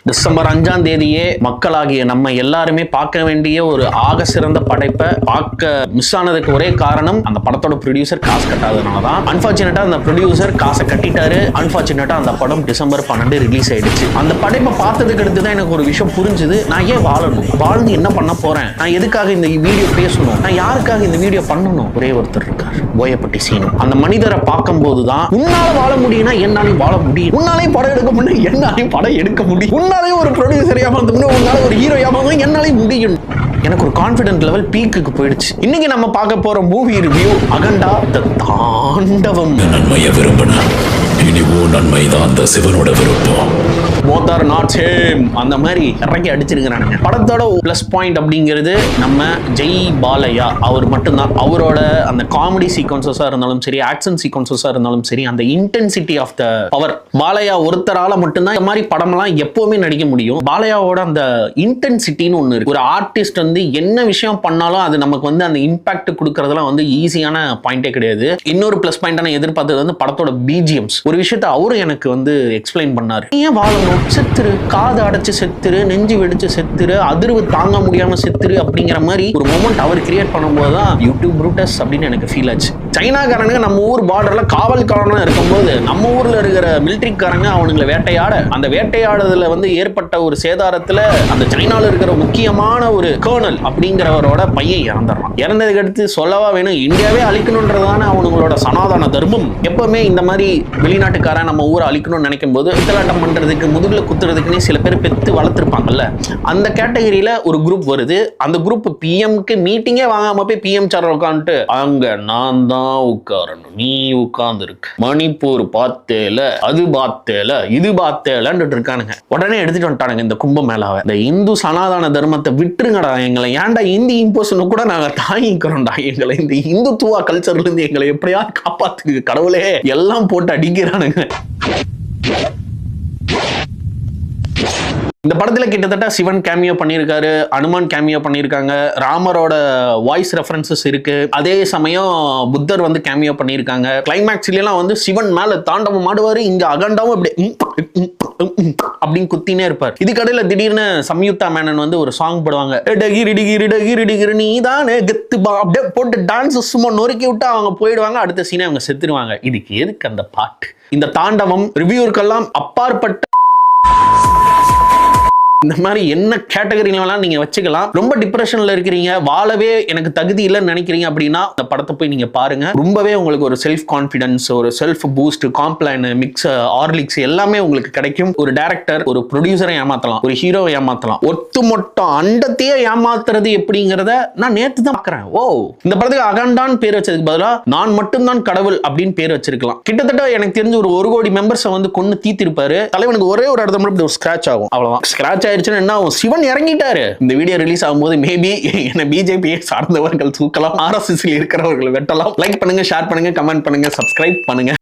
December 5ஆம் தேதியே மக்களாகிய நம்ம எல்லாருமே பார்க்க வேண்டிய ஒரு ஆக சிறந்த படைப்பை பார்க்க மிஸ் ஆனதுக்கு ஒரே காரணம் அந்த படத்தோட ப்ரொடியூசர் காசு கட்டாததுனால தான். அன்பார்ச்சுனேட்டா அந்த ப்ரொடியூசர் காசை கட்டிட்டாரு. அன்பார்ச்சுனேட்டா அந்த படம் டிசம்பர் 12 ரிலீஸ் ஆயிடுச்சு. அந்த படைப்பை பார்த்ததுக்கு அடுத்து தான் எனக்கு ஒரு விஷயம் புரிஞ்சுது. நான் ஏன் வாழணும், வாழ்ந்து என்ன பண்ண போறேன், நான் எதுக்காக இந்த வீடியோ பேசணும், நான் யாருக்காக இந்த வீடியோ பண்ணணும். ஒரே ஒருத்தர் இருக்கார், போயப்பட்டி சீனு. அந்த மனிதரை பார்க்கும் போதுதான் உன்னால வாழ முடியும்னா என்னாலையும் வாழ முடியும், உன்னாலையும் படம் எடுக்க முடியும் என்னாலையும் படம் எடுக்க முடியும், உன்னாலே ஒரு ப்ரொடியூசர் ஏமாந்தோம்னா உன்னால ஒரு ஹீரோ ஏமாந்தோம் என்னாலே முடியும். எனக்கு ஒரு கான்ஃபிடென்ட் லெவல் பீக்குக்கு போயிடுச்சு. இன்னைக்கு நம்ம பார்க்க போற மூவி ரிவ்யூ அகண்டா தி தாண்டவம். நன்மையை விரும்பின இனிவோ நன்மைதான் அந்த சிவனோட விருப்பம். both are not same அந்த மாதிரி இறக்கி அடிச்சிருக்கிறானுங்க. படத்தோட பிளஸ் பாயிண்ட் அப்படிங்கிறது நம்ம ஜெய் பாலையா அவர் மட்டும்தான். அவரோட அந்த காமெடி சீக்வன்சஸா இருந்தாலும் சரி, ஆக்ஷன் சீக்வன்சஸா இருந்தாலும் சரி, அந்த intensity of the power Balayya ஒருத்தரால மட்டும்தான் இந்த மாதிரி படம்லாம் எப்பவுமே நடிக்க முடியும். பாலையாவோட அந்த இன்டென்சிட்டின்னு ஒன்று இருக்கு. ஒரு ஆர்டிஸ்ட் வந்து என்ன விஷயம் பண்ணாலும் அது நமக்கு வந்து அந்த இம்பாக்ட் கொடுக்கறதுலாம் வந்து ஈஸியான பாயிண்டே கிடையாது. இன்னொரு பிளஸ் பாயிண்ட் நான் எதிர்பார்த்தது வந்து படத்தோட பிஜிஎம்ஸ். ஒரு விஷயத்தை அவரும் எனக்கு வந்து எக்ஸ்பிளைன் பண்ணாரு. ஏன் வாழணும், செத்துரு, காது அடைச்சு செத்துரு, நெஞ்சு வெடிச்சு செத்துரு, அதிர்வு தாங்க முடியாம செத்துரு அப்படிங்கிற மாதிரி ஒரு மொமெண்ட் அவர் கிரியேட் பண்ணும்போது தான் யூடியூப் ப்ரூட்டஸ் அப்படின்னு எனக்கு ஃபீல் ஆச்சு. சைனாக்காரனுங்க நம்ம ஊர் பார்டர்ல காவல்காரனா இருக்கும்போது நம்ம ஊர்ல இருக்கிற மிலிட்டரிக்காரங்க அவனுங்களை வேட்டையாட, அந்த வேட்டையாடுதல வந்து ஏற்பட்ட ஒரு சேதாரத்துல அந்த சைனால இருக்கிற முக்கியமான ஒரு கர்னல் அப்படிங்கிறவரோட பையன் இறந்துடுறான். இறந்ததுக்கு அடுத்து சொல்லவா வேணும், இந்தியாவே அழிக்கணும்ன்றதான அவனுங்களோட சனாதன தர்மம். எப்பவுமே இந்த மாதிரி வெளிநாட்டுக்காரன் நம்ம ஊரை அழிக்கணும்னு நினைக்கும் போது பித்தலாட்டம் பண்றதுக்கு முதுகுல குத்துறதுக்குன்னே சில பேர் பெத்து வளர்த்துருப்பாங்கல்ல, அந்த கேட்டகரியில ஒரு குரூப் வருது. அந்த குரூப் பிஎம்க்கு மீட்டிங்கே வாங்காம போய் பிஎம் சேர் உட்காந்துட்டு அங்க நான் தான் உட்காரணும், நீ உட்கார்ந்து இருக்கு, மணிப்பூர் பார்த்தேல, அது பார்த்தேல, இது பார்த்தேலன்னு இருக்கானுங்க. உடனே எடுத்துட்டு வந்துட்டானுங்க இந்த கும்பமேளாவை. இந்த இந்து சனாதன தர்மத்தை விட்டுருங்கடா, எங்களை ஏன்டா இந்தி இம்போசன் கூட நாங்க தாங்கிக்கிறோம்டா, எங்களை இந்த இந்துத்துவா கல்ச்சர்ல இருந்து எங்களை எப்படியாவது காப்பாத்துக்கு கடவுளே எல்லாம் போட்டு அடிக்கிறானுங்க. இந்த படத்துல கிட்டத்தட்ட சிவன் கேமியோ பண்ணியிருக்காரு, அனுமான் கேமியோ பண்ணியிருக்காங்க, ராமரோட வாய்ஸ் ரெஃபரன்சஸ் இருக்கு, அதே சமயம் புத்தர் வந்து கேமியோ பண்ணியிருக்காங்க. கிளைமேக்ஸ்லாம் வந்து சிவன் மேல தாண்டவம் ஆடுவாரு, இங்க அகண்டாவும் அப்படி அப்படின்னு குத்தினே இருப்பார். இதுக்கடையில திடீர்னு சம்யுக்தா மேனன் வந்து ஒரு சாங் போடுவாங்க, நீ தானே கெத்து அப்படியே போட்டு டான்ஸ் சும்மா நொறுக்கி விட்டு அவங்க போயிடுவாங்க. அடுத்த சீனே அவங்க செத்துருவாங்க. இதுக்கு எதுக்கு அந்த பாட்டு? இந்த தாண்டவம் ரிவ்யூக்கெல்லாம் அப்பாற்பட்ட இந்த மாதிரி என்ன கேட்டகரிலாம் நீங்க வச்சுக்கலாம். ரொம்ப டிப்ரெஷன்ல இருக்கிறீங்க, வாழவே எனக்கு தகுதி இல்லைன்னு நினைக்கிறீங்க அப்படின்னா இந்த படத்தை போய் நீங்க பாருங்க. ரொம்பவே உங்களுக்கு ஒரு செல்ஃப் கான்பிடன்ஸ், ஒரு self boost, Complan mix, Horlicks எல்லாமே உங்களுக்கு கிடைக்கும். ஒரு டைரக்டர் ஒரு ப்ரொடியூசரை ஏமாத்தலாம், ஒரு ஹீரோவை ஏமாத்தலாம், ஒட்டுமொத்த அண்டத்தையே ஏமாத்துறது எப்படிங்கிறத நான் நேத்து தான் பார்க்கிறேன். ஓ, இந்த படத்துக்கு அகண்டான் பேர் வச்சதுக்கு பதிலா நான் மட்டும்தான் கடவுள் அப்படின்னு பேர் வச்சிருக்கலாம். கிட்டத்தட்ட எனக்கு தெரிஞ்ச ஒரு கோடி மெம்பர்ஸை வந்து கொண்டு தீத்திருப்பாரு. தலைவனுக்கு ஒரே ஒரு இடத்துல மட்டும் ஸ்கிராச் ஆகும், அவ்வளவுதான். ஸ்கிராச் ஆயிடுச்சுன்னா என்ன ஆகும்? சிவன் இறங்கிட்டாரு. இந்த வீடியோ ரிலீஸ் ஆகும்போது மேபி என்ன பிஜேபி சார்ந்தவர்கள் தூக்கலாம், ஆர்எஸ்எஸ் இருக்கிறவர்கள் வெட்டலாம். லைக் பண்ணுங்க, ஷேர் பண்ணுங்க, கமெண்ட் பண்ணுங்க, சப்ஸ்கிரைப் பண்ணுங்க.